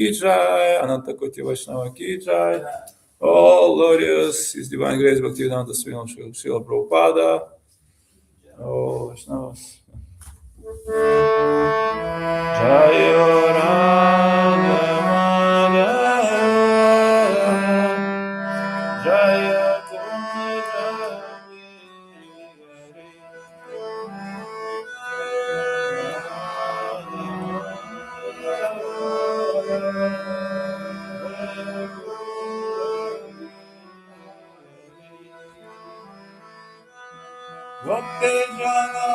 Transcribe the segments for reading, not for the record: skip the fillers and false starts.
Ki Jai, Ananta Koti Vaishnava Ki Jai. All glorious His Divine Grace Bhaktivedanta Swami Srila Prabhupada. All Vaishnavas. Jaya Radha Madhava Jaya Bhakti Jana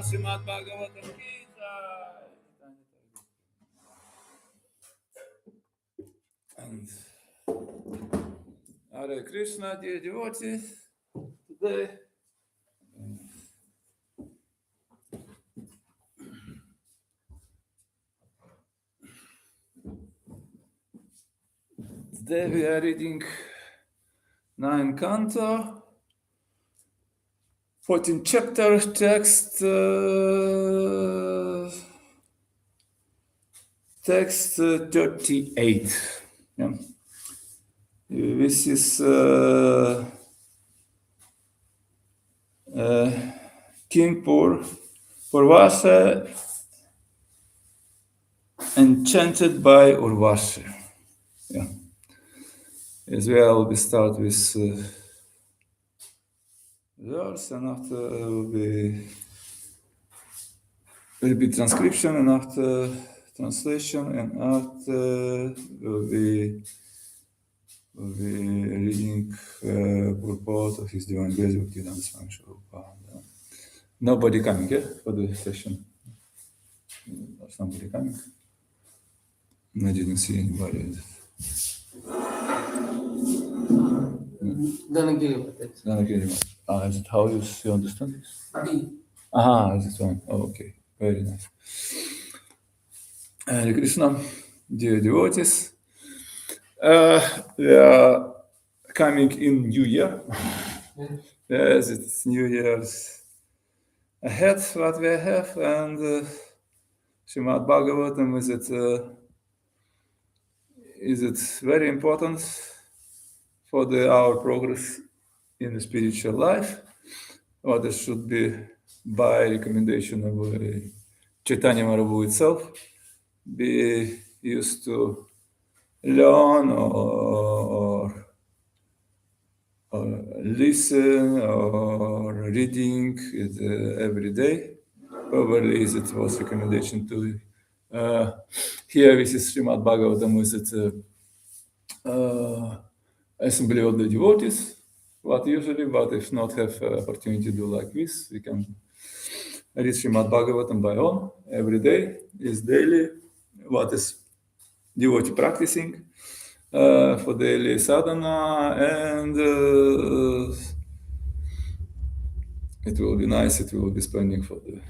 Srimad Bhagavatam ki jai. And Hare Krishna, dear devotees, today we are reading 9th canto, 14th chapter, text 38. Yeah. This is King Urvaśī enchanted by Urvaśī. Yeah. As well, we start with verse, and after will be transcription, and after translation, and after will be reading Purport of His Divine Grace Bhaktivedanta Swami Prabhupada. Nobody coming, yeah, for the session? There's nobody coming? I didn't see anybody. Is it how you understand this? Is it one? Oh, okay. Very nice. Hare Krishna, dear devotees. We are coming in New Year. Yes, it's New Year's ahead what we have, and Srimad Bhagavatam, is it very important for our progress in the spiritual life, or this should be by recommendation of Chaitanya Mahaprabhu itself, be used to learn or listen or reading it every day. Probably it was recommendation to here this is Srimad Bhagavatam with assembly of the devotees. But usually, but if not have opportunity to do like this, we can read Srimad Bhagavatam by own every day. Is daily what is devotee practicing for daily sadhana, and it will be nice. It will be spending for the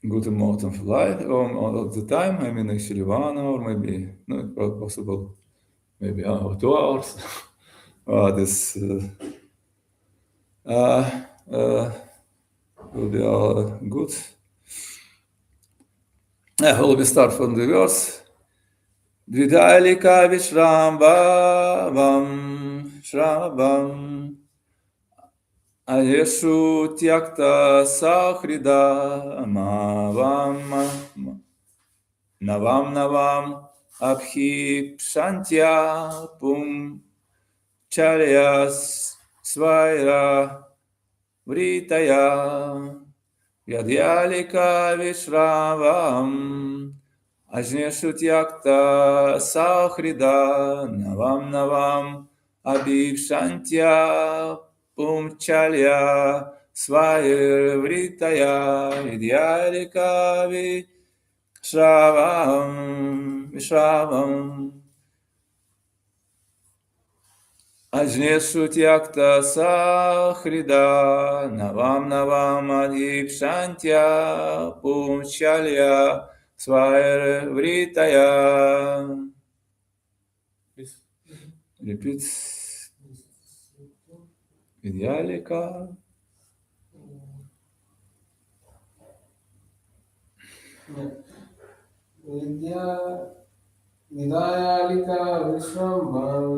good amount of life of the time. I mean, actually 1 hour, maybe not possible, maybe 1 or 2 hours. This will be good. We start from the verse. Vidhāyālīka-viśrambham ajñeṣu tyakta-sauhṛdāḥ navam abhīpsantyaḥ puṁścalyaḥ svaira-vṛttayaḥ vidhāyālīka-viśrambham ajñeṣu tyakta-sauhṛdāḥ navam abhīpsantyaḥ puṁścalyaḥ svaira-vṛttayaḥ vidhāyālīka-viśrambham ajñeṣu tyakta-sauhṛdāḥ navam abhīpsantyaḥ puṁścalyaḥ svaira-vṛttayaḥ. Repeat. Vidhāyālīka. Vidhāyālīka-viśrambham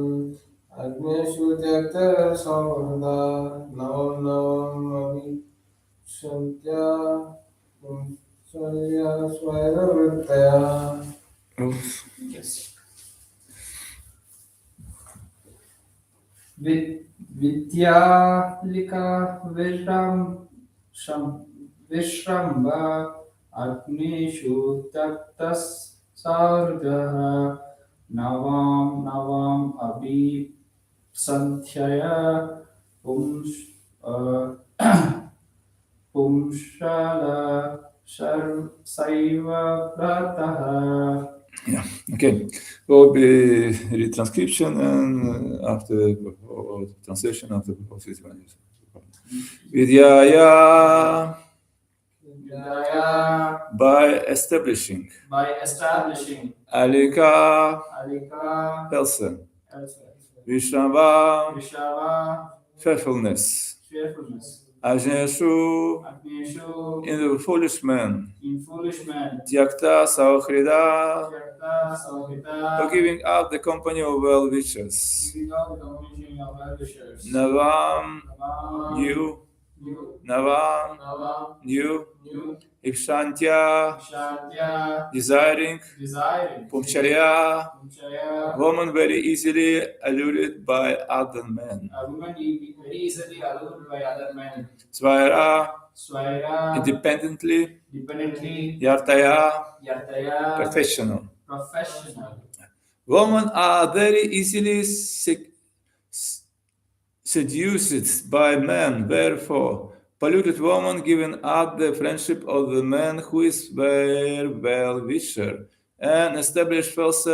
ajñeṣu tyakta-sauhṛdāḥ navam abhīpsantyaḥ puṁścalyaḥ svaira-vṛttayaḥ. Yes. Vidhāyālīka-viśrambham ajñeṣu tyakta-sauhṛdāḥ navam abhīpsantyaḥ abhīpsantyaḥ puṁścalyaḥ svaira-vṛttayaḥ. Yeah. Okay. Will be retranscription and after translation after vidhāya. By establishing alīka, health, viśrambham, fearfulness, ajñeṣu, in the foolish man, tyakta-sauhṛdāḥ, for giving up the company of well-wishers, navam, new, navam, new, abhīpsantyaḥ, desiring, puṁścalyaḥ, woman very easily allured by other men, svaira, independently, vṛttayaḥ, professional. Women are very easily seduced by men, therefore polluted woman giving up the friendship of the man who is their well-wisher and establish false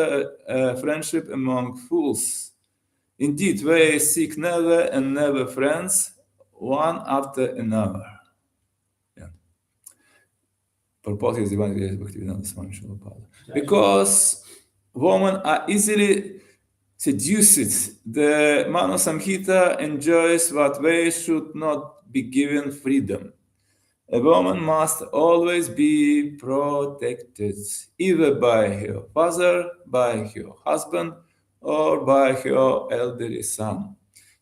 friendship among fools. Indeed, they seek never and never friends, one after another. Yeah. Purport is because women are easily seduced, the Manu-saṁhitā enjoys what they should not be given freedom. A woman must always be protected, either by her father, by her husband, or by her elderly son.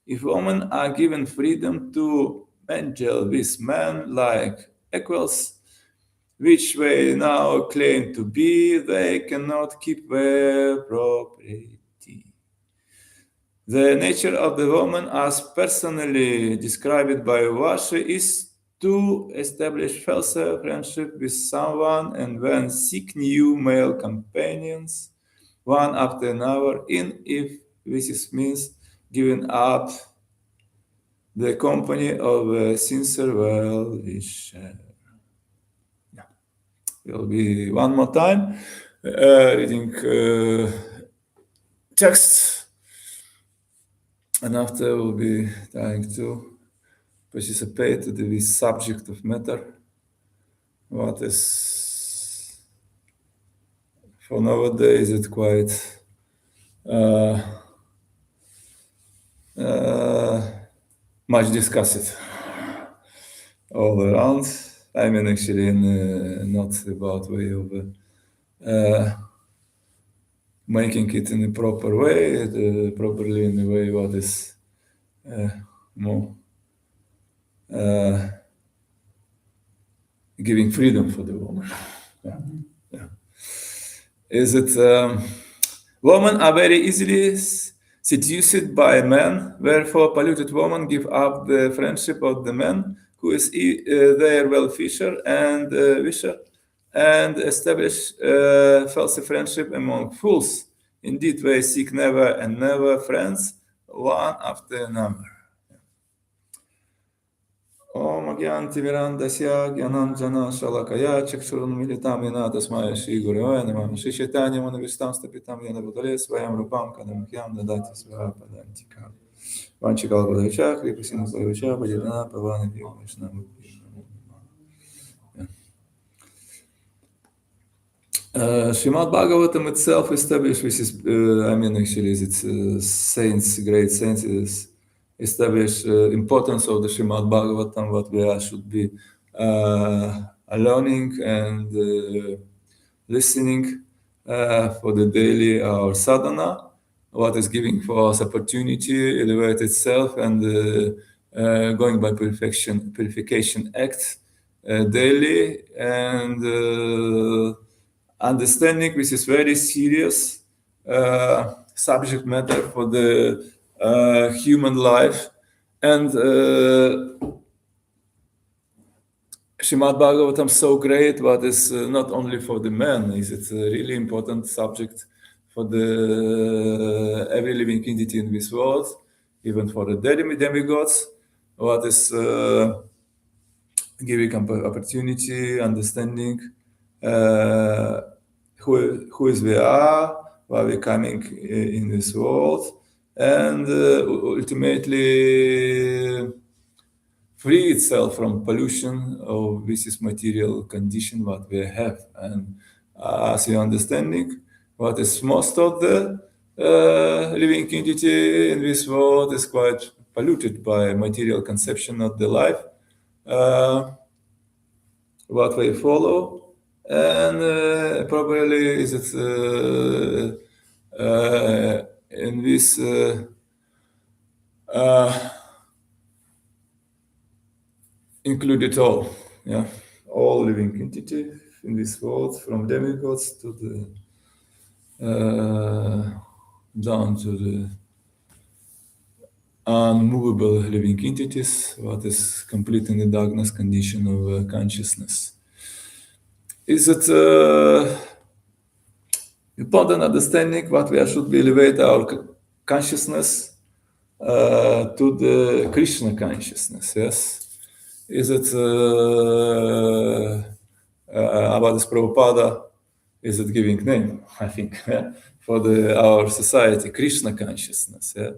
If women are given freedom to mingle with men like equals, which they now claim to be, they cannot keep their propriety. The nature of the woman, as personally described by Urvaśī, is to establish false friendship with someone and then seek new male companions, one after another, in if this means giving up the company of a sincere well-wisher. Yeah. Will be one more time reading text. And after we'll be trying to participate to the subject of matter, what is for nowadays it quite much discussed all around. I mean, actually, not about way of making it in a proper way, properly in a way what is more giving freedom for the woman. Yeah. Yeah. Is it women are very easily seduced by men, therefore polluted women give up the friendship of the man who is their well-wisher and wisher, and establish false friendship among fools. Indeed, they seek never and never friends, one after another. Om Agyanti Virandasya Gyanam Jana Shalakaya Chakshurun Militam Yana Tasmaya Shri Guruvaya Namah Shri Chaitanya Manavistam Stapitam Yana Budale Svayam Rupam Kadamkyam Dadati Svapadantika Vanchikal Badavicha Kripasina Badavicha Bhajana Pavana Vishna. Srimad Bhagavatam itself established, which is, actually, it's saints, great saints, establish importance of the Srimad Bhagavatam, what we should be learning and listening for the daily our sadhana, what is giving for us opportunity, elevate itself, and going by purification act daily, and understanding which is very serious subject matter for the human life. And Srimad Bhagavatam so great, but it's not only for the men, is it a really important subject for the every living entity in this world. even for the demigods, what is giving opportunity, understanding who is we are, why we're coming in this world, and ultimately free itself from pollution of this material condition what we have. And as you're understanding, what is most of the living entity in this world is quite polluted by material conception of the life, what we follow, and probably is it in this included all living entity in this world, from demigods to the down to the unmovable living entities, what is complete in the darkness condition of consciousness. Is it important understanding what we should be elevate our consciousness to the Krishna consciousness? Yes. Is it about this Prabhupada? Is it giving name? I think for our society, Krishna consciousness. Yeah?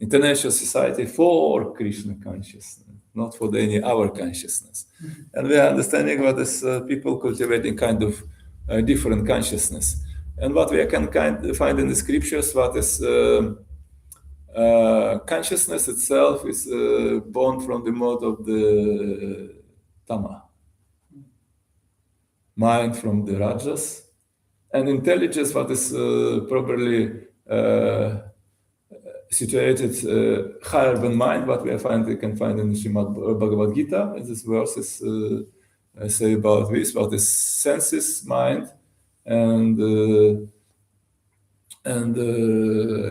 International Society for Krishna consciousness, not for any our consciousness. And we are understanding what is people cultivating kind of different consciousness. And what we can find in the scriptures, what is consciousness itself is born from the mode of the Tama, mind from the Rajas, and intelligence what is properly situated higher than mind, what we can find in Srimad Bhagavad Gita. And this verses say about this, what is senses, mind, and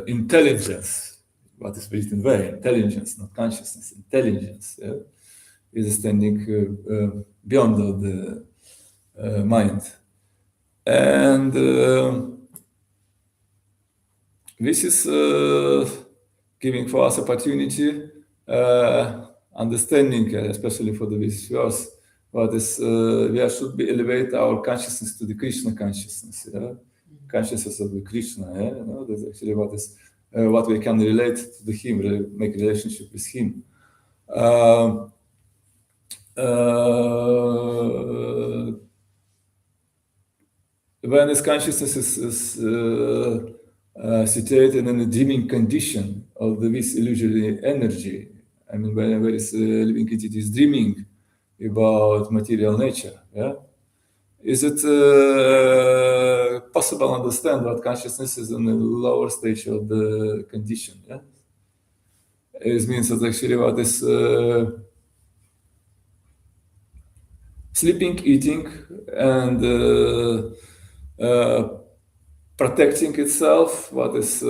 intelligence. What is written there? Intelligence, not consciousness. Intelligence is standing beyond the mind, and this is giving for us opportunity, understanding, especially for this verse, what is we should be elevate our consciousness to the Krishna consciousness, consciousness of the Krishna. That's actually what is what we can relate to the Him, make relationship with Him. When this consciousness is situated in a dreaming condition of this illusory energy, I mean, whenever this living entity is dreaming about material nature, is it possible to understand what consciousness is in the lower stage of the condition? It means that actually what is sleeping, eating, and protecting itself. What is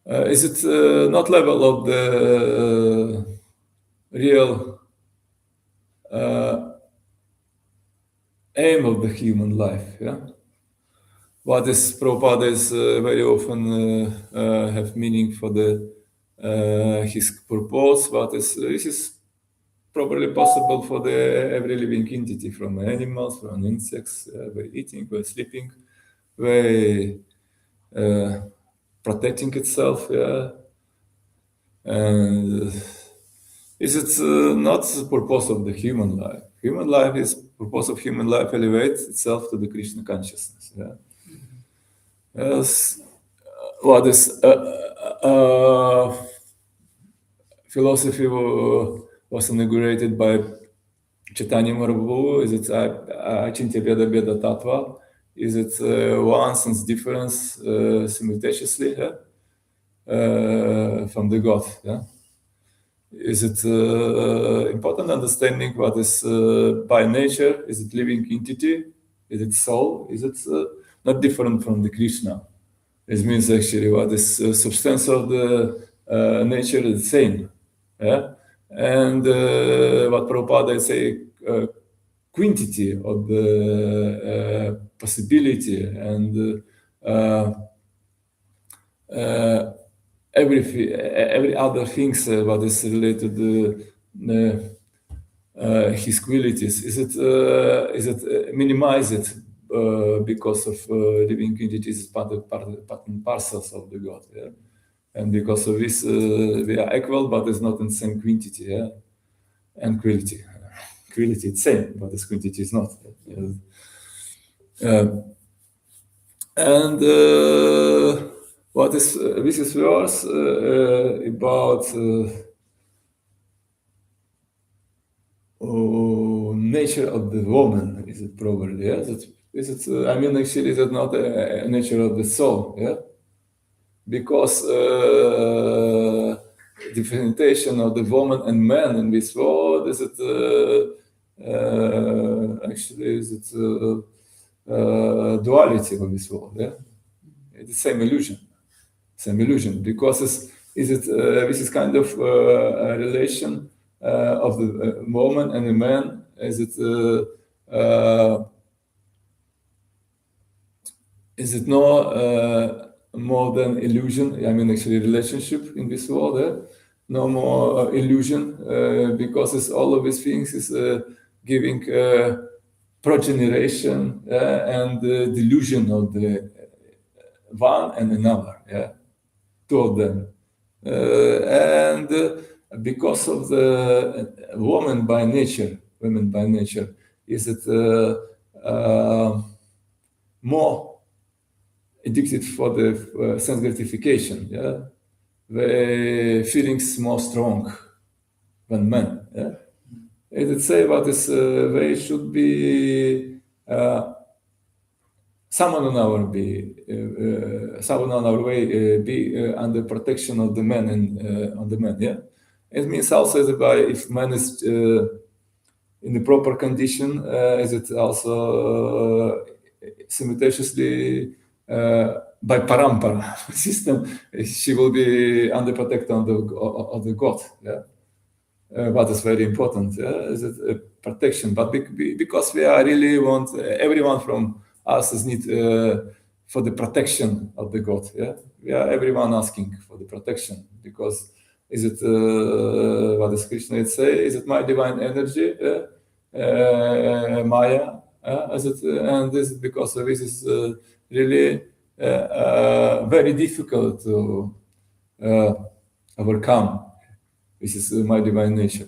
is it not level of the real aim of the human life? What is Prabhupada is very often have meaning for the his purports. What is this is probably possible for the every living entity, from animals, from insects, by eating, by sleeping, by protecting itself. And is it not the purpose of the human life? Human life is purpose of human life elevates itself to the Krishna consciousness. Yes. What is philosophy was inaugurated by Chaitanya Mahaprabhu. Is it Achintya Veda Veda Tattva? Is it once and difference simultaneously from the God? Is it important understanding what is by nature? Is it living entity? Is it soul? Is it not different from the Krishna? It means actually what is substance of the nature is the same. And what Prabhupada say, quantity of the possibility and every other things what is related his qualities? Is it minimized because of living entities part and parcels of the God? Yeah? And because of this, we are equal, but it's not in the same quantity, yeah? And quality. Quality it's same, but this quantity is not. And what is this is verse about nature of the woman? Is it probably? Yeah, is it? I mean, actually, is it not a nature of the soul? Yeah, because differentiation of the woman and man in this world, is it actually, is it duality of this world? Yeah, it's the same illusion, because this is kind of a relation of the woman and the man. Is it no more than illusion? I mean, actually, relationship in this world, no more illusion, because it's all of these things is giving progeneration and delusion of the one and another, two of them, and because of the women by nature, is it more addicted for the sense gratification, the feelings more strong than men. It would say what is they should be someone on our way be under protection of the men and on the men. Yeah, it means also that if man is in the proper condition, is it also simultaneously by parampara system, she will be under protection of the God. Yeah, what is very important. Is it protection? But because we are really want everyone from us is need for the protection of the God. Yeah, we are everyone asking for the protection because is it what does Krishna would say? Is it my divine energy, Maya? Is it and this is because this is really very difficult to overcome. This is my divine nature.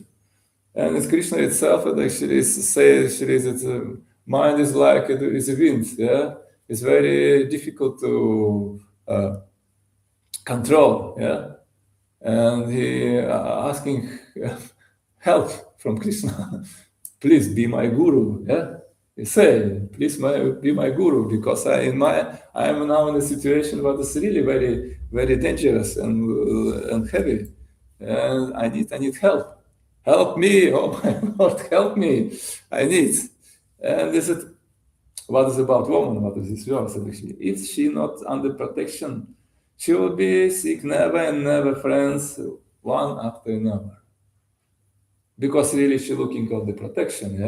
And it's Krishna itself that actually says that mind is like is a wind. Yeah, it's very difficult to control. Yeah, and he asking help from Krishna. Please be my guru. Yeah, he say, please be my guru because I am now in a situation that is really very very dangerous and heavy, and I need help. Help me, oh my Lord, help me. I need. And this is what is about woman, what is this verse actually? If she not under protection, she will be sick never and never friends, one after another. Because really she looking for the protection,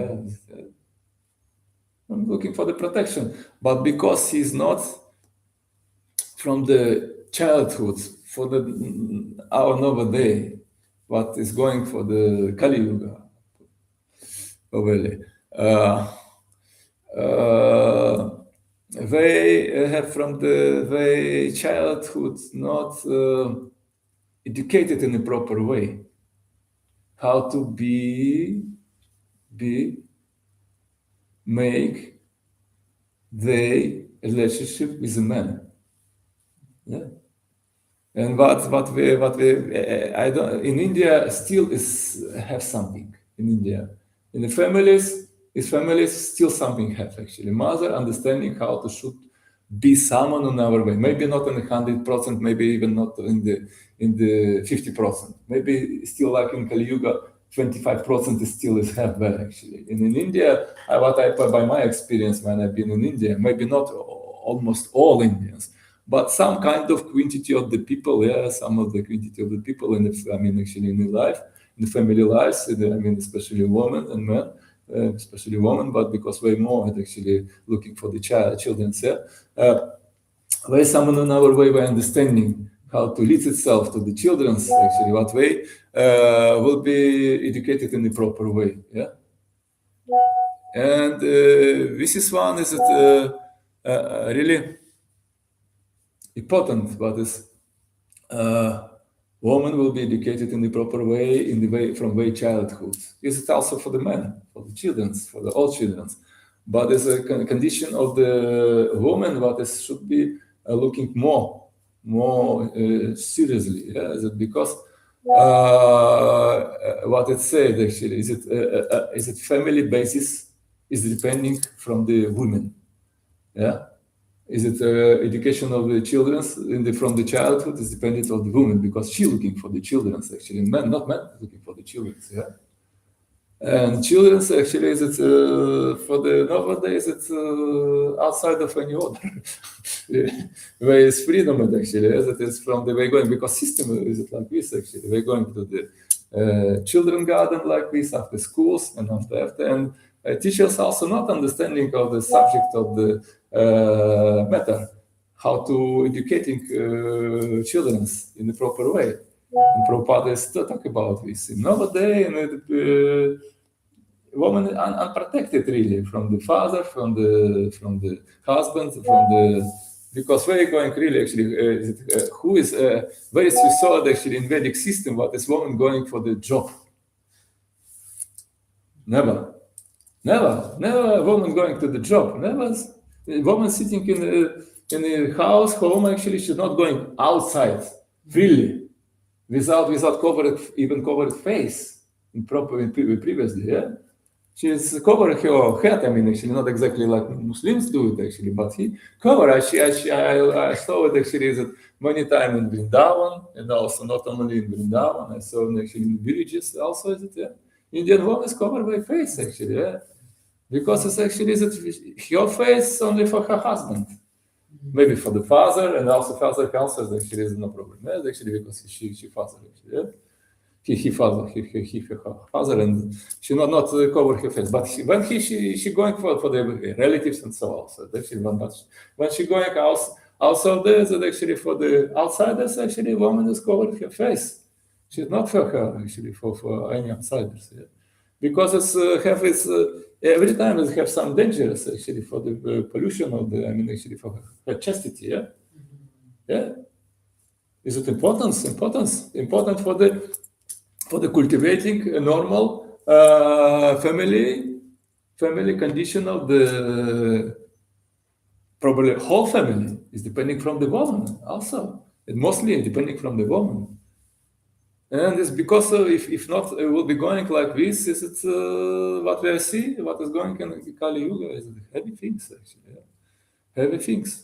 I'm looking for the protection. But because he's not from the childhood, for our Nova day, what is going for the Kali Yuga, they have from the childhood not educated in a proper way how to make the relationship with a man. Yeah. And what we I don't in India still have something in India. In the families still something have actually. Mother understanding how to should be someone on our way. Maybe not in 100%, maybe even not in the 50%. Maybe still like in Kali Yuga, 25% still is have that actually. And in India, by my experience when I've been in India, maybe not almost all Indians, but some kind of quantity of the people, some of the quantity of the people in actually in the life, in the family lives, especially women and men, especially women, but because way more actually looking for the children. way, some in our way by understanding how to lead itself to the children's, actually, what way will be educated in the proper way. Yeah. And this is one is really important, but is woman will be educated in the proper way, in the way from way childhood. Is it also for the men, for the children, for the all children? But as a condition of the woman, what is should be looking more seriously. Yeah? Is it because what it said actually is it family basis is depending from the women? Yeah. Is it education of the children from the childhood is dependent on the woman because she looking for the children actually, men, not men looking for the children. Yeah. And children actually is it for the nowadays it's outside of any order. Where is freedom actually as it is from the way going because system is it like this actually we're going to the children garden like this after schools and after and teachers also not understanding of the subject of the matter how to educating children in the proper way. And Prabhupada is to talk about this. Nowadays, woman unprotected really from the father, from the husband, because we're going really actually who is very suicide actually in Vedic system. What is woman going for the job? Never a woman going to the job. Never a woman sitting in the house home actually she's not going outside freely. Without covered face previously, yeah. She's covered her head. I mean, actually, not exactly like Muslims do it actually, but he covered. I saw it actually that many times in Vrindavan, and also not only in Vrindavan. I saw it actually in villages also. Is it? Yeah. Indian woman is covered by face actually, yeah, because it's actually that her face only for her husband. Maybe for the father, and also father counsels actually is no problem. Yeah, actually because she father actually, yeah. He father, and she not cover her face. But when she going for the relatives and so on. So actually when she going also there, that actually for the outsiders actually woman is covered her face. She's not for her actually for any outsiders. Yeah. Because it's every time it have some dangers actually for the pollution of the actually for her chastity. Yeah, yeah. Is it important for the cultivating a normal family condition of the probably whole family is depending from the woman also, and mostly depending from the woman. And it's because if not, it will be going like this. Is it what we see? What is going in Kali Yuga? Is it heavy things actually? Yeah. Heavy things.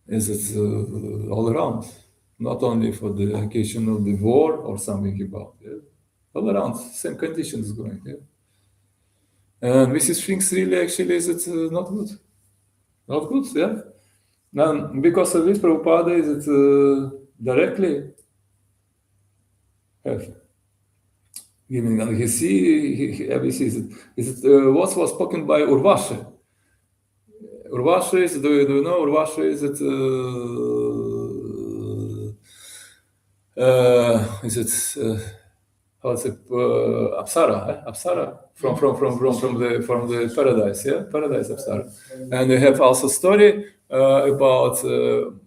Is it all around? Not only for the occasion of the war or something about. Yeah. All around, same conditions going. Yeah. And this is things really actually is it not good? Not good. Yeah. And because of this, Prabhupada is it directly. Giving what was spoken by Urvaśī. Urvaśī is, do you know Urvaśī is it how is it Apsara, Apsara from the paradise, yeah, paradise Apsara. And they have also story about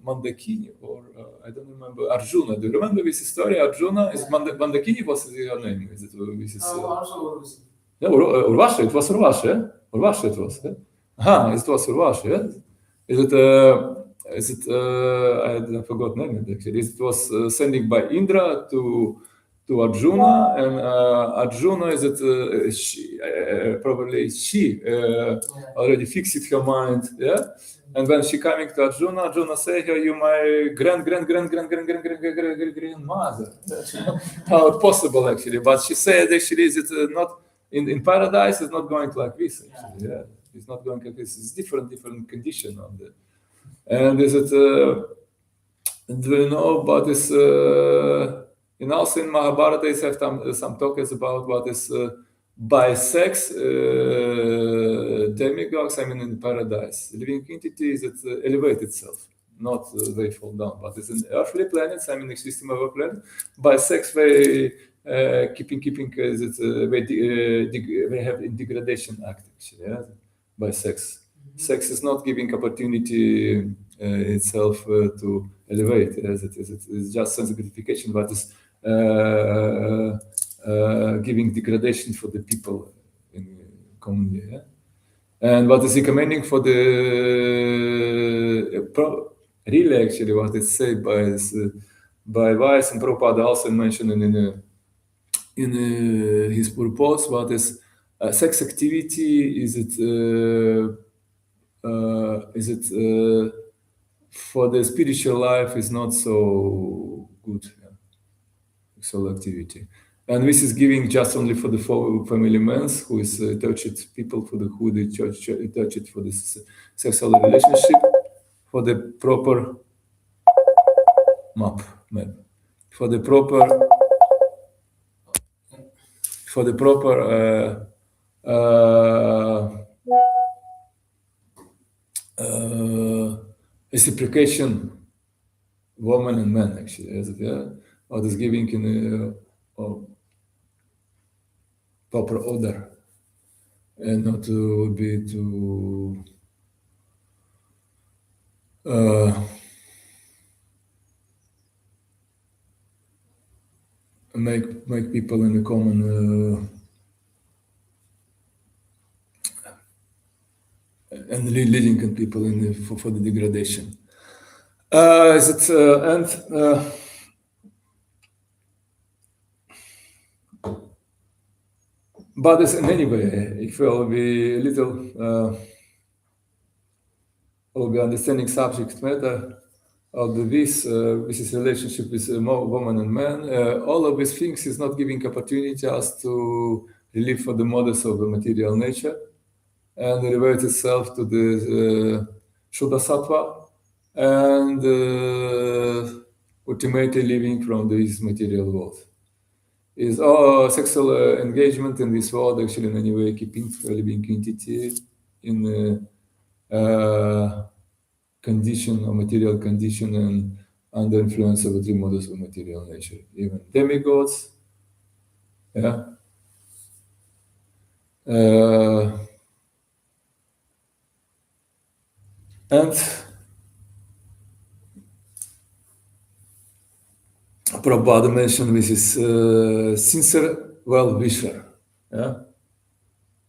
Mandakini or I don't remember Arjuna. Do you remember this story? Arjuna is Mandakini was your name. Is it this is yeah, Urvaśī. It was Urvaśī. Yeah? Urvaśī it was. Yeah? It was Urvaśī. Yeah? Is it I forgot name actually. It was sending by Indra to Arjuna, and Arjuna is it probably she already fixed her mind, yeah. And when she coming to Arjuna say her, "You my grandmother." How possible actually? But she said actually, is it not in paradise? It's not going like this actually. Yeah, it's not going like this. It's different condition on the. And is it? Do you know about this? And also in Mahabharata, they have some talks about what is by sex, death demigods, in paradise. Living entities that elevate itself, not they fall down. But it's an earthly planet, a system of a planet. By sex, they keeping they have a degradation act, actually, by sex. Sex is not giving opportunity itself to elevate, as it is. It's just sense gratification, but it's giving degradation for the people in commonly. Yeah? And what is recommending for the really actually what is said by Weiss and Prabhupada also mentioned in his purport, what is sex activity? Is it for the spiritual life is not so good, sexual activity, and this is giving just only for the family men who is touched people for the who the church touched for this sexual relationship, for the proper map for the proper reciprocation, woman and man, actually, what is giving in a proper order, and not to be too make people in the common and leading people in for the degradation. But in any way, if we'll be a little we'll be understanding subject matter of this is relationship with woman and man. All of these things is not giving opportunity us to relieve for the models of the material nature and elevate itself to the Shuddha Sattva and ultimately living from this material world. Is sexual engagement in this world actually in any way keeping a living entity in condition or material condition and under influence of the three models of material nature, even demigods, and Prabhupada mentioned this is sincere well-wisher.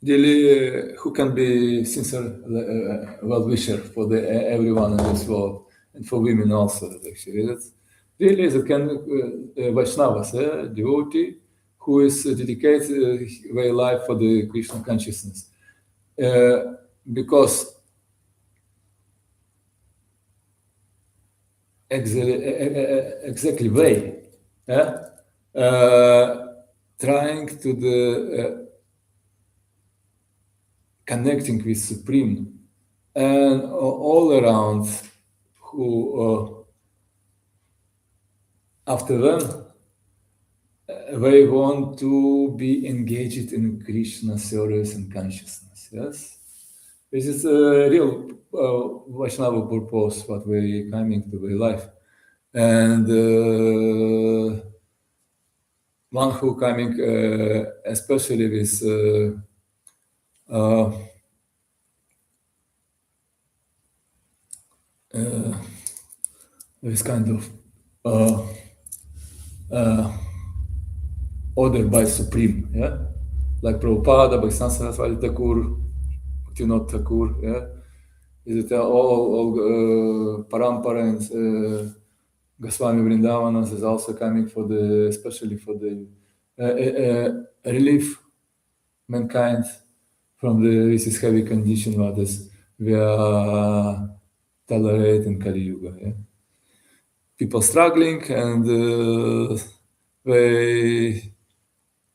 Really, who can be sincere well-wisher for everyone in this world and for women also? Actually, that's really it can Vaishnavas, devotee who is dedicated their life for the Krishna consciousness, because exactly they trying to the connecting with Supreme and all around who after them they want to be engaged in Krishna service and consciousness. Yes, this is a real Vaishnava purpose what we coming to their life, and one who coming especially with this kind of order by Supreme, like Prabhupada, by Saraswati Thakur, Bhaktivinoda Thakur, is it all Parampara and Goswami Vrindavanas is also coming for especially for the relief mankind from this heavy condition what is we are tolerate in Kali Yuga. People struggling and they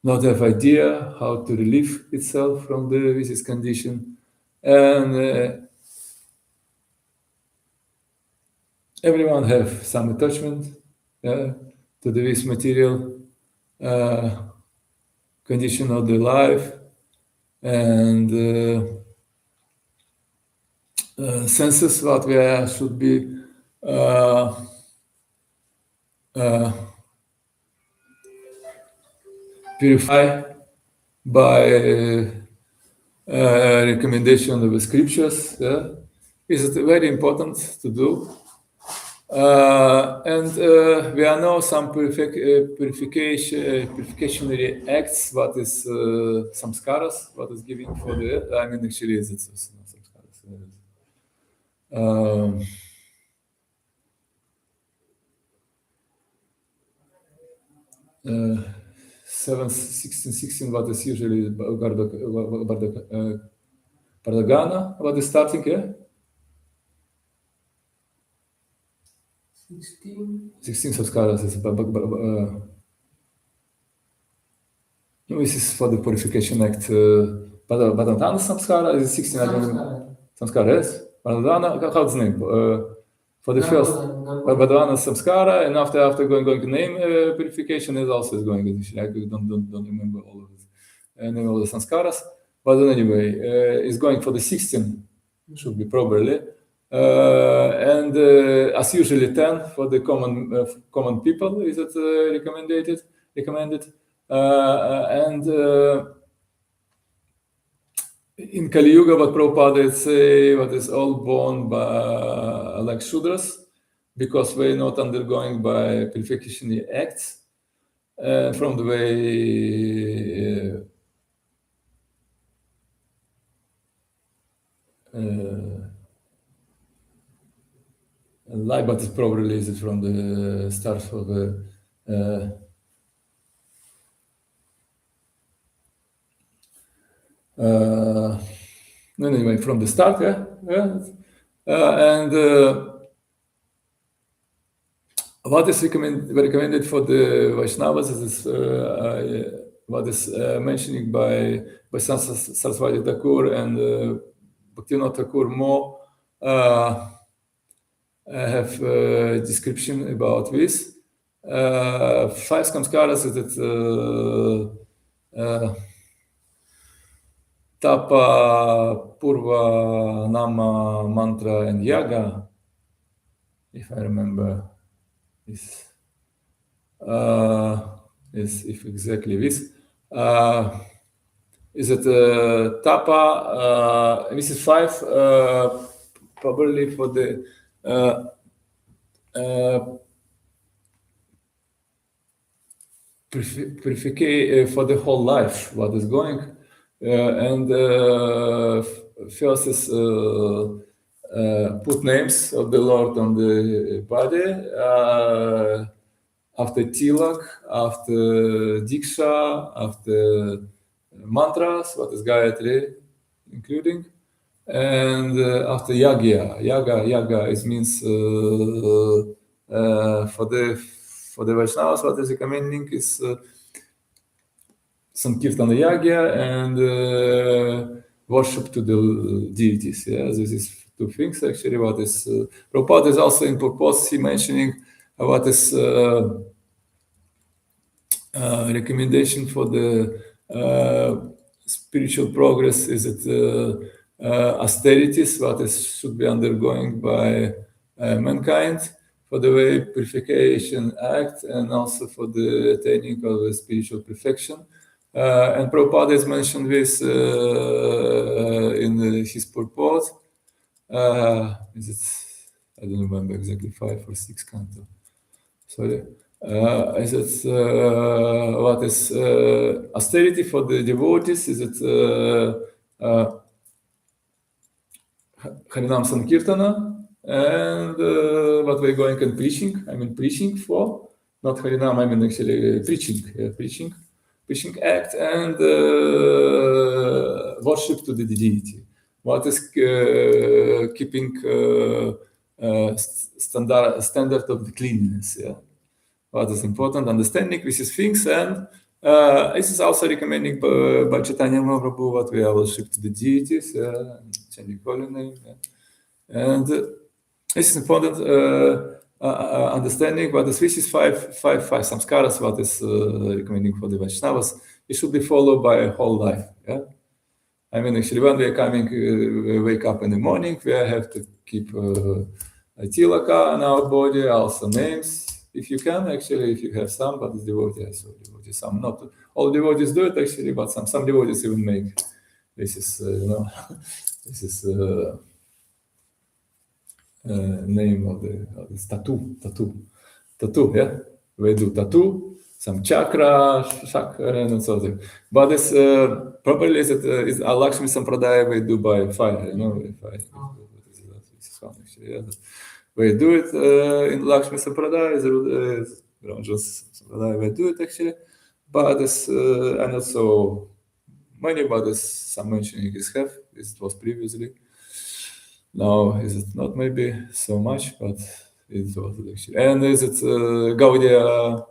not have idea how to relieve itself from this condition, and everyone have some attachment to this material condition of the life, and senses what we should be purified by recommendation of the scriptures. Is it very important to do? And we are now some purificationary acts. What is samskaras? What is giving for the? I mean, actually, it's samskaras. 16, what is usually Pardagana, what is starting here? 16 samskaras is this is for the purification act. Pardana samskara is 16. Samskara, yes. Pardana, how's the name? For the first, Pardana samskara, and after going to name purification is also going. I don't remember all of it. Name of the samskaras, but anyway, is going for the 16. Should be properly. And as usually 10 for the common people is it recommended, and in Kali Yuga, what Prabhupada say, what is all born by like Shudras, because we're not undergoing by purification acts, from the way. Light, but it's probably is from the start of the anyway, from the start, and what is recommended for the Vaishnavas is what is mentioning by Saraswati Thakur and Bhaktivinoda Thakur more. I have a description about this. 5 samskaras is it tapa, purva, nama, mantra, and yaga, if I remember. Is if exactly this. Is it tapa? This is 5, probably for the purification for the whole life, what is going, and first is put names of the Lord on the body, after tilak, after diksha, after mantras, what is Gayatri, including. And after yaga is means for the Vaishnavas, what is recommending is some kirtana yagya and worship to the deities. Yeah, this is 2 things actually. What is Prabhupada is also in Purport, he mentioning what is recommendation for the spiritual progress. Is it austerities, what is should be undergoing by mankind for the way purification act, and also for the attaining of the spiritual perfection. And Prabhupada has mentioned this in his purport. Is it? I don't remember exactly 5 or 6 canto. Sorry. Is it what is austerity for the devotees? Is it Harinam Sankirtana, and what we're going and preaching. I mean preaching for, not Harinam, I mean actually preaching act, and worship to the deity. What is keeping standard of the cleanliness, yeah? What is important, understanding this is things, and this is also recommending by Chaitanya Mahaprabhu what we are worship to the deities, chanting holy name, and this is important understanding what is this is five samskaras, what is recommending for the Vaishnavas. It should be followed by a whole life, yeah. I mean, actually, when we are coming, wake up in the morning, we have to keep a tilaka on our body, also names, if you can, actually, if you have some, but it's devotees, so devotees, some not. All devotees do it, actually, but some devotees even make. This is, this is name of this tattoo, yeah? We do tattoo, some chakra, and so on. But it's properly is Lakshmi Sampradaya we do by fire, fire. Actually, yeah. We do it in Lakshmi Sampradaya, we do it actually, but it's and not so many, but some mentioning is have. It was previously. Now is it not maybe so much, but it was actually. And is it Gaudiya?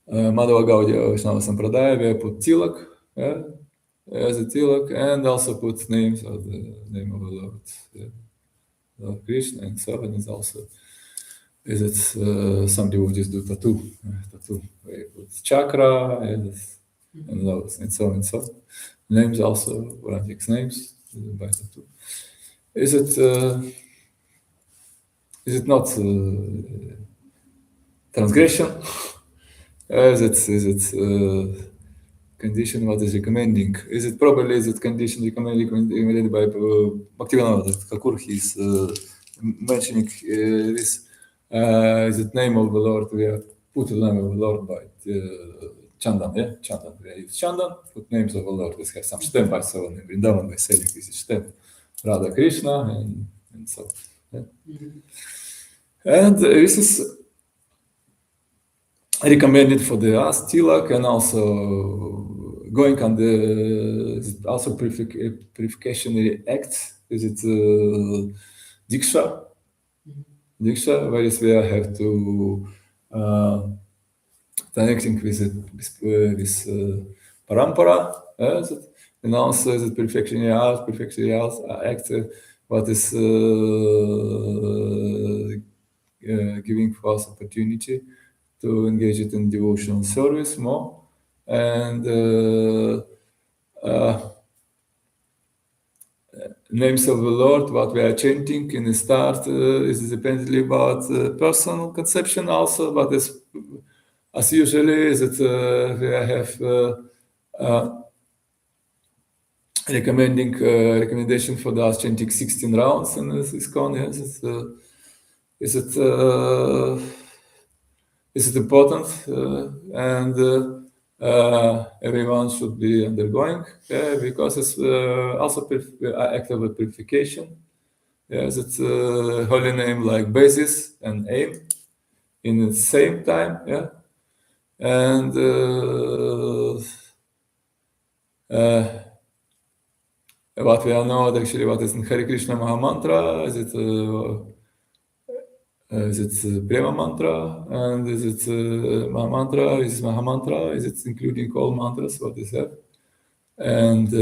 Madhava Gaudiya Vaishnava Sampradaya, we put tilak, yeah, as a tilak, and also put names of the name of the Lord, yeah, Lord Krishna, and so on is also. Is it some devotees do tattoo? We put chakra and those, and so on and so on. Names also, Vedic names by tattoo. Is it not transgression? Is it condition what is recommending? Is it condition recommended by Bhaktivinoda Thakur? He's mentioning this. Is it name of the Lord? We have put the name of the Lord by Chandan, yeah? Chandan. We use Chandan, put names of the Lord. We have some stem by so on in Vrindavan by selling this stem. Radha Krishna and so on. Yeah? And this is recommended for the tilak, and also going on the also purificationary act. Is it diksha? Diksha, where we have to connecting with parampara, and also is it purificationary act, what is giving for us opportunity to engage it in devotional service more, and names of the Lord, what we are chanting in the start is dependently about personal conception also, but as usually is it we have recommendation for us chanting 16 rounds in this ISKCON. Yes, is it important and everyone should be undergoing because it's also act of purification. Yes, it's holy name like basis and aim in the same time. Yeah, and what we are know actually what is in Hare Krishna Maha Mantra, is it Prema Mantra, and is it Maha Mantra, is it Maha Mantra, is it including all mantras, what is that? And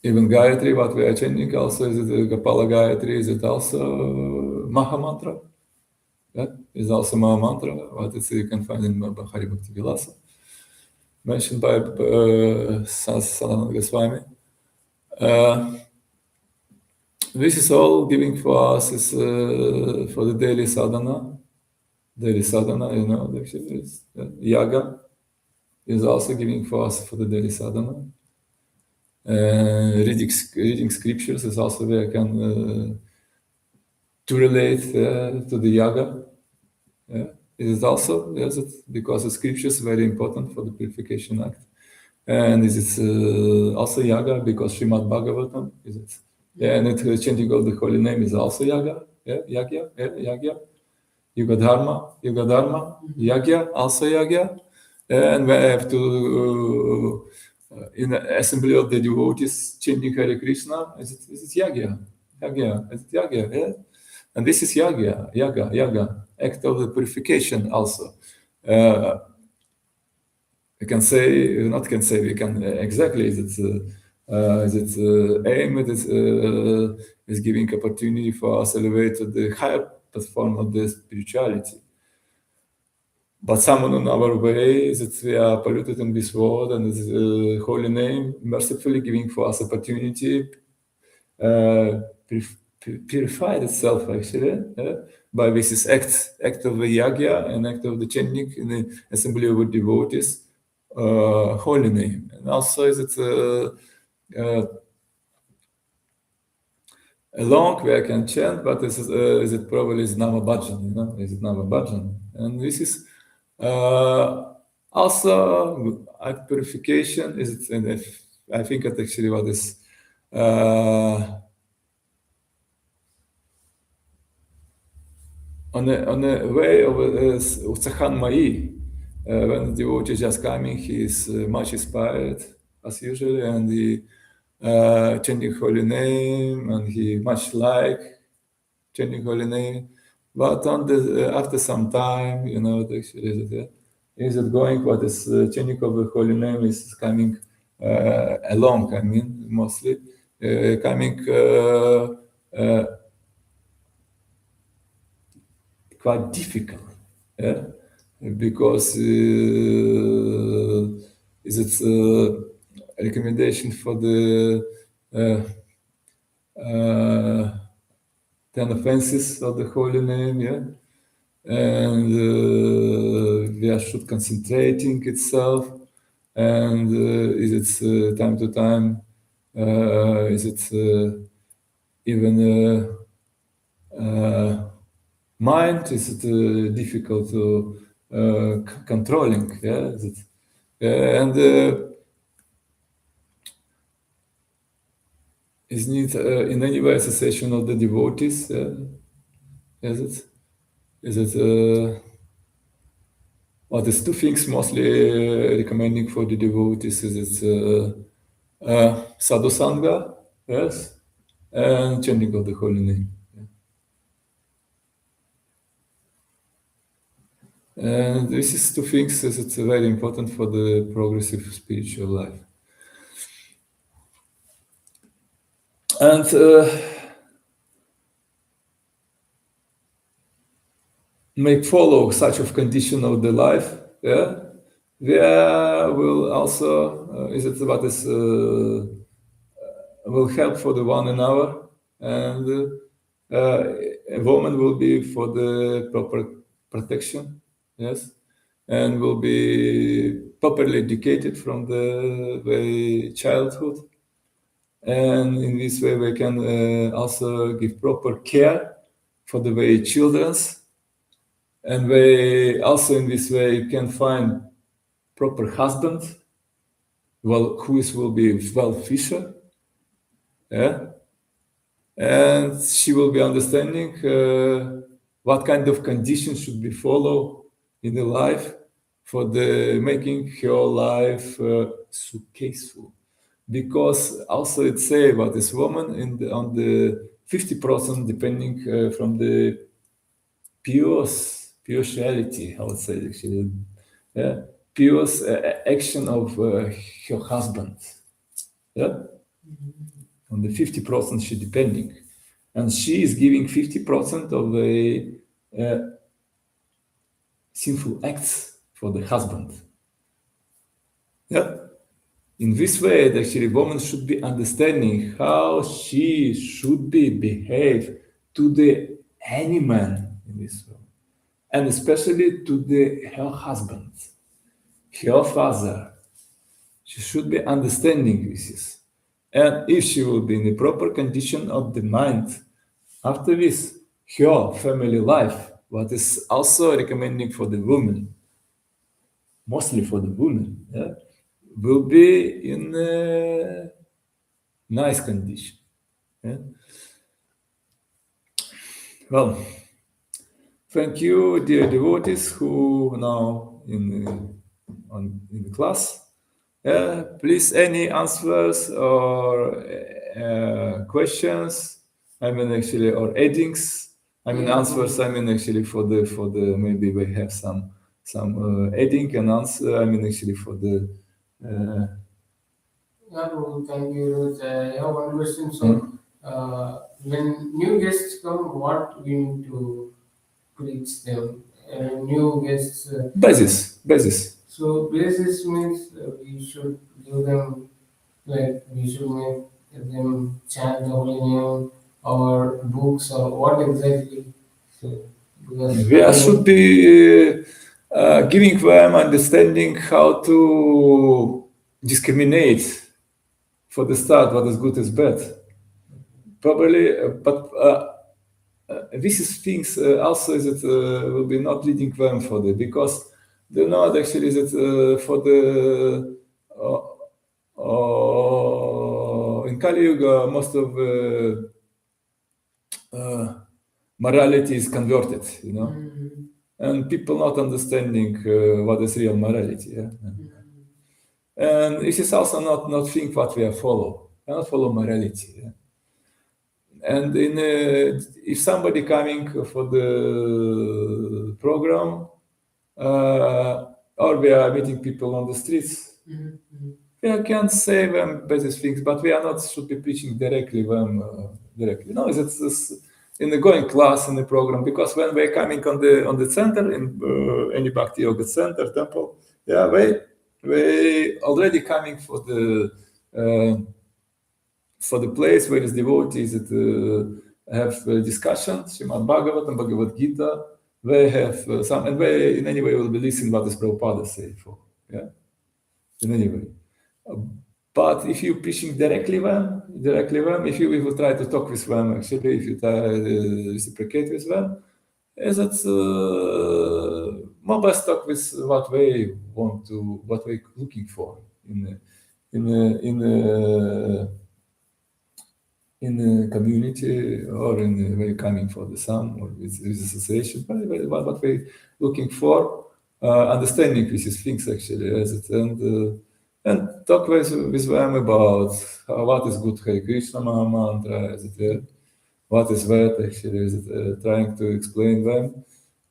even Gayatri, what we are chanting also, is it Gopala Gayatri, is it also Maha Mantra? Yeah, is also Maha Mantra, what is you can find in Hari Bhakti Vilasa, mentioned by Sanatana Goswami. This is all giving for us is for the daily sadhana. Actually, is, yaga is also giving for us for the daily sadhana. Reading scriptures is also where I can to relate to the yaga. It is also because the scriptures are very important for the purification act. And is it also yaga because Srimad Bhagavatam is it? Yeah, and chanting of the holy name is also yaga. Yeah, yagya. Yugadharma, yagya, also yagya. And we have to, in the assembly of the devotees chanting Hare Krishna, is it yagya? Is it yagya? Yeah? And this is yaga, act of the purification also. We can say, we can exactly, is it aim, it is giving opportunity for us to elevate to the higher platform of the spirituality. but someone on our way that we are polluted in this world, and the holy name mercifully giving for us opportunity, purified itself actually by this act of the yagya and act of the chanting in the assembly of devotees, holy name. And also is it a long way I can chant, but is it probably is nama bhajan, is it nama bhajan? And this is also act purification. Is it? And I think that actually what is on the way of Utsahan Mai, when the devotee is just coming, he is much inspired as usually, and he chanting holy name, and he much like chanting holy name. But on the after some time, actually, is it going? What is chanting of the holy name is coming along. I mean, mostly coming. Quite difficult, because is it a recommendation for the 10 offenses of the holy name, and we should concentrating itself, and is it time to time, is it even mind is it difficult to controlling, and is need in any way association of the devotees, is it well, there's two things mostly recommending for the devotees. Is it sadhu sangha, yes, and chanting of the holy name. And this is two things that it's very important for the progressive spiritual life. And make follow such of condition of the life, there will also will help for the one another, and a woman will be for the proper protection, yes, and will be properly educated from the childhood, and in this way we can also give proper care for the way children's, and we also in this way can find proper husband, who will be well fisher, and she will be understanding what kind of conditions should be followed in the life for the making her life successful. Because also it say about this woman on the 50% depending from the purity, I would say actually, pure action of her husband, on the 50% she depending, and she is giving 50% of the sinful acts for the husband. In this way, actually, woman should be understanding how she should be behave to any man in this world, and especially to her husband, her father. She should be understanding this. And if she will be in the proper condition of the mind, after this, her family life, what is also recommending for the woman, mostly for the woman, will be in a nice condition. Well, thank you, dear devotees who now in the class. Please, any answers or questions? I mean, actually, or addings. I mean, answers. I mean, actually, for the maybe we have some adding and answer. I mean, actually, for the. Thank you. I have one question. So, when new guests come, what we need to preach them? new guests. Basis. So basis means we should give them, like we should make them chant the holy name or books or what exactly? So because We should be giving them understanding how to discriminate for the start what is good is bad. Probably, but this is things also that will be not leading them for the, because they know actually that for the in Kali Yuga most of morality is converted, and people not understanding what is real morality. Yeah? And this is also not think what we are follow. We not follow morality. Yeah? And if somebody coming for the program, or we are meeting people on the streets, we can't say them basic things, but we are not should be preaching directly them directly. No, it's in the going class in the program, because when we're coming on the center in any Bhakti Yoga center temple, yeah, we already coming for the place where is devotees that have discussion, Srimad Bhagavatam, Bhagavad Gita. They have some, and they in any way will be listening what is Prabhupada say for, yeah, in any way. But if you preaching directly them, if you will try to talk with them, actually, if you try to reciprocate with them, is it more best talk with what they want to, what they looking for in the community, or in the way coming for the sum, or with association, what they looking for, understanding these things actually, as it, and talk with them about what is good Hare Krishna mantra, as it, what is that actually, is it, trying to explain them,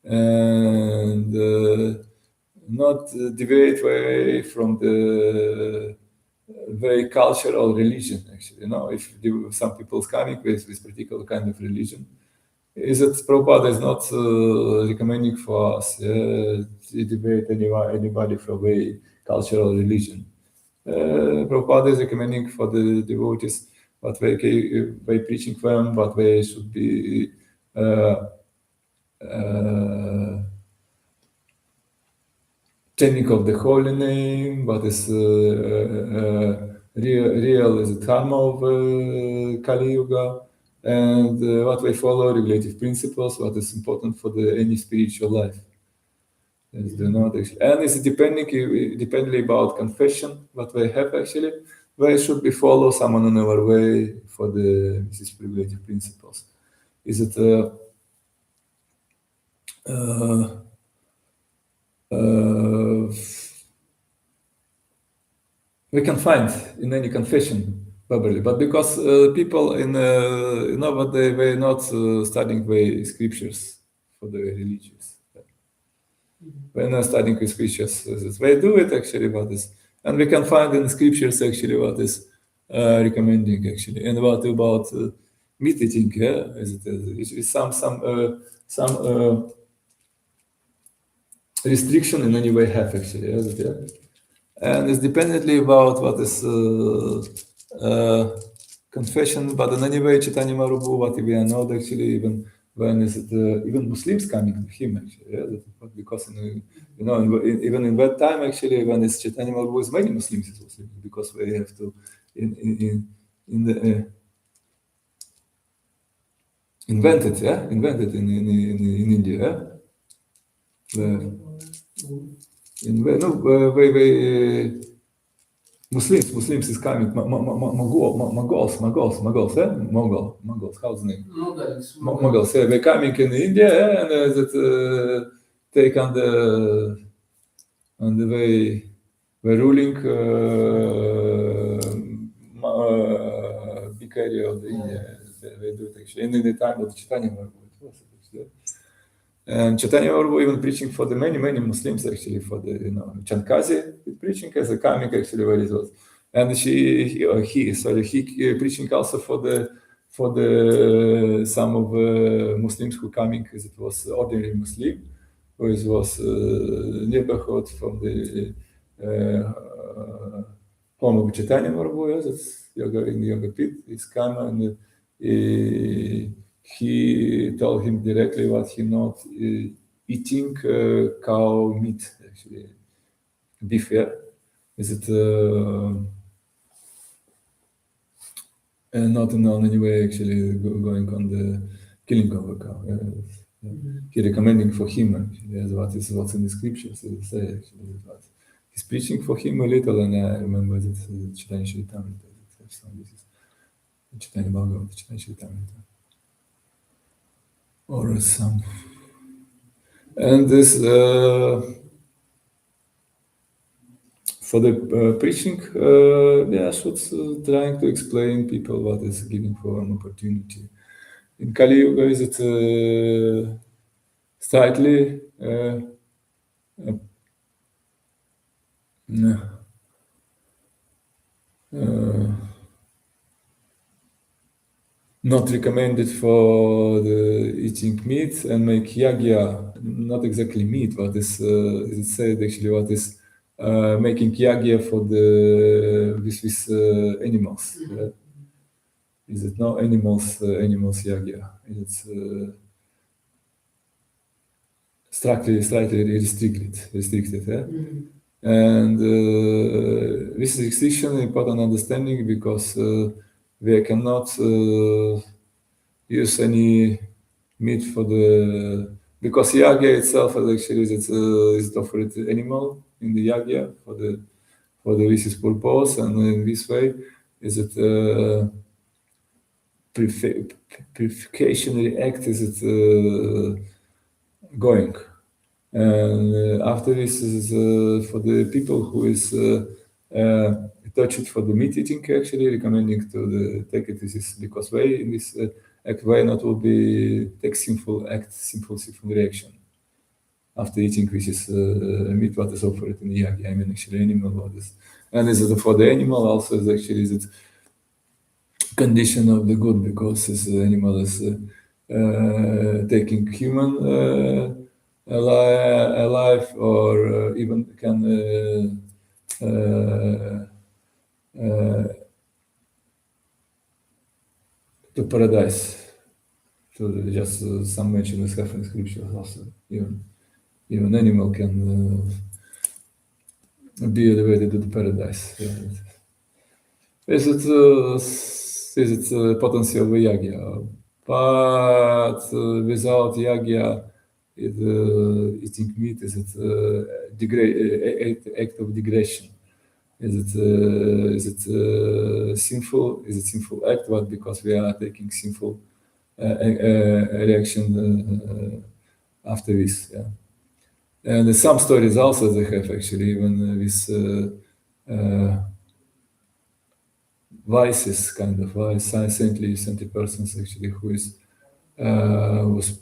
and not deviate away from the very cultural religion, actually. If some people's coming with particular kind of religion, is that Prabhupada is not recommending for us to debate anybody from a cultural religion. Prabhupada is recommending for the devotees what they preaching them, what they should be chanting of the holy name, what is real is the dharma of Kali Yuga, and what we follow regulative principles, what is important for any spiritual life. Is the knowledge. And it's depending about confession, what we have actually, we should be follow someone on our way for these regulative principles. Is it we can find in any confession probably, but because people in nowadays we're not studying the scriptures for the religious. We're not studying the scriptures. They do it actually, what is, and we can find in the scriptures actually what is recommending actually, and what about meditating. Yeah, is some restriction in any way have actually, yeah? And it's dependently about what is confession, but in any way Chaitanya Mahaprabhu, what we are not actually, even when is it even Muslims coming to him actually, yeah? Because even in that time actually, when it's Chaitanya Mahaprabhu, is many Muslims is Muslims, because we have to invented in India, yeah? Muslims is coming. Mongols, how's the name? Mongols, yeah, they're coming in India, yeah, and that take on the way the ruling big area of the India. They do it actually, and in the time of Chaitanya Mahaprabhu, it was actually. And Chaitanya Mahaprabhu even preaching for the many Muslims actually, for the Chankazi preaching as a coming actually where it was, and he preaching also for the some of Muslims who coming, as it was ordinary Muslim, was neighborhood from the home of Chaitanya Mahaprabhu, that's yoga in the Yoga Pit, is come and he told him directly what he not eating cow meat, actually. Beef, yeah? Is it not in any way actually going on the killing of a cow. He recommending for him actually, as what's in the scriptures. Say actually what he's preaching for him a little, and I remember that Chaitanya Charitamrita. This is Chaitanya Bhagavatam, Chaitanya Charitamrita, or some. And this for the preaching, should trying to explain people what is giving form opportunity. In Kali Yuga, is it slightly not recommended for the eating meat and make yagya, not exactly meat, what is it said actually, what is making yagya for the with animals. Is it no animals yagya? It's slightly restricted, yeah? And this restriction is important understanding because we cannot use any meat for the, because yagya itself actually is offered animal in the yagya for the Urvaśī's purpose, and in this way is it purificationary act is it going. And after this is for the people who is touched for the meat eating, actually recommending to take it this because way in this act way not will be take sinful reaction after eating, which is meat what is offered in the yagya. I mean actually animal what is, and is it for the animal also is actually is it condition of the good, because this animal is taking human alive, or even can to paradise. So just some mention is have in scripture also. Even animal can be elevated to the paradise. Is it potency of a yagya? But without yagya, eating meat is it act of degradation? Is it sinful? Is it sinful act? What, because we are taking sinful reaction after this? Yeah. And some stories also they have actually even with vices, kind of saintly persons actually who is was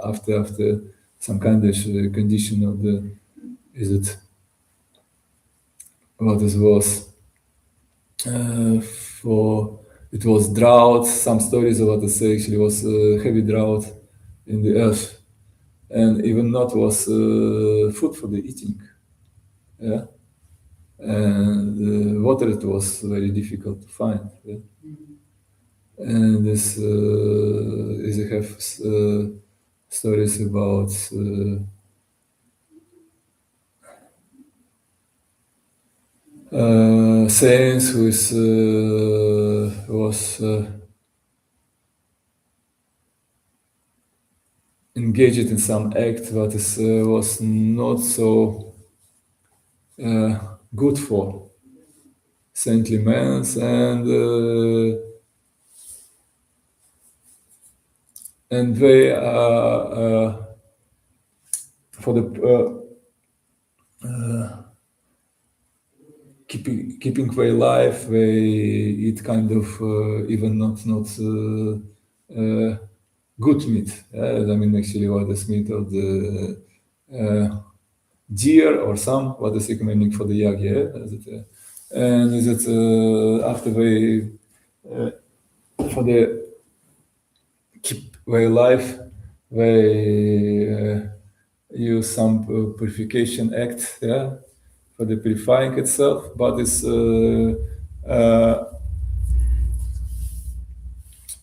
after some kind of condition of the, is it what it was for, it was drought. Some stories about the say actually was heavy drought in the earth, and even not was food for the eating, yeah, and water it was very difficult to find, yeah? And this is have stories about saints who is, was engaged in some act that is was not so good for saintly men, and they for the keeping their life, they eat kind of even not good meat. I mean, actually, what is meat of the deer or some what is recommending for the yagya, and is it after they for the keep their life, they use some purification act, yeah, for the purifying itself, but it's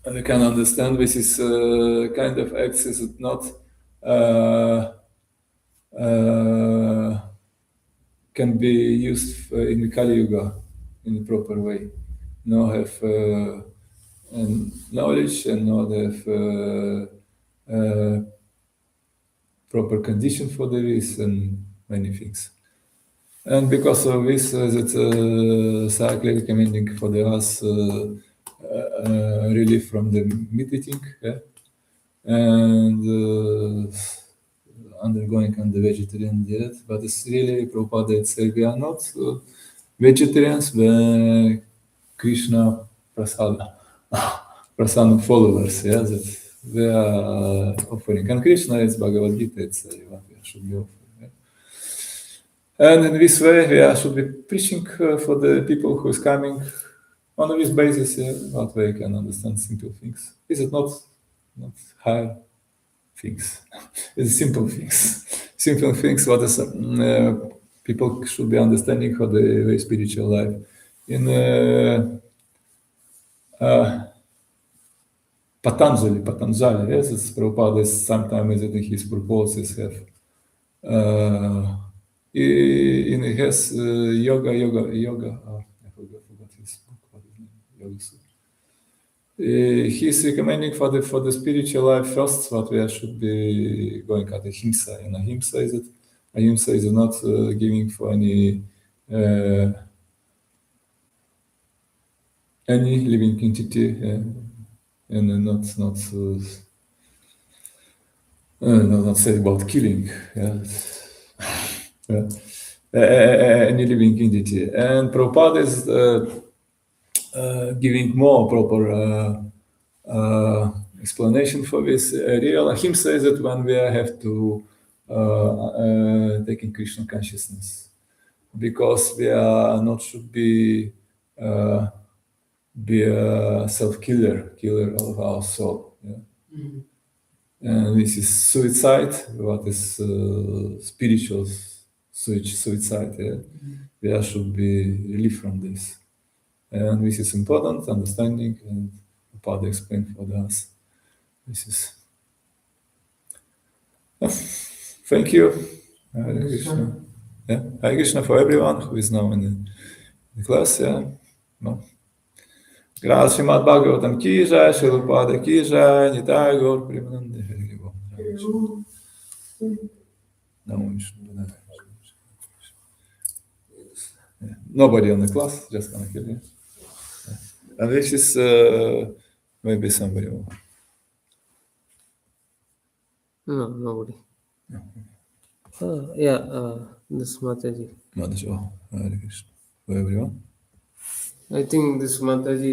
we can understand this is kind of acts is not can be used in the Kali Yuga in a proper way. No have knowledge and not have proper condition for this and many things. And because of this, it's cycling recommending for the us relief from the meat eating, yeah? And undergoing on the vegetarian diet. But it's really Prabhupada said we are not vegetarians, but Krishna Prasada, Prasada followers, yeah, that we are offering. And Krishna is Bhagavad Gita, it's what we should be offering. Yeah? And in this way, we should be preaching for the people who is coming on this basis, yeah, what way can understand simple things. Is it not higher things? It's simple things. Simple things what is people should be understanding for the very spiritual life. In Patanjali, yes, it's Prabhupada sometimes in his purports have in his yoga. I forgot his book. What is it? Yoga Sutra. He's recommending for the spiritual life first what we should be going at ahimsa. And ahimsa is not giving for any living entity, and not say about killing, any living entity. And Prabhupada is giving more proper explanation for this. Real ahimsa is that when we have to take in Krishna consciousness, because we are not should be a self-killer of our soul. Yeah? Mm-hmm. And this is suicide, what is spiritual suicide. Yeah? Mm-hmm. We should be relieved from this. And this is important, understanding, and Prabhupada explained for us. This is. Thank you. Hare Krishna. Yeah. Hare Krishna for everyone who is now in the class. Yeah. No. Gracias, Srimad Bhagavatam ki jai, Śrīla Prabhupada ki jai, Nitai Gaur Premanande Hari Bol. Nobody on the class, just gonna kill you. And this is maybe somebody else. No, nobody. No. This Mataji. Mataji, Hare Krishna. For everyone? I think this Mataji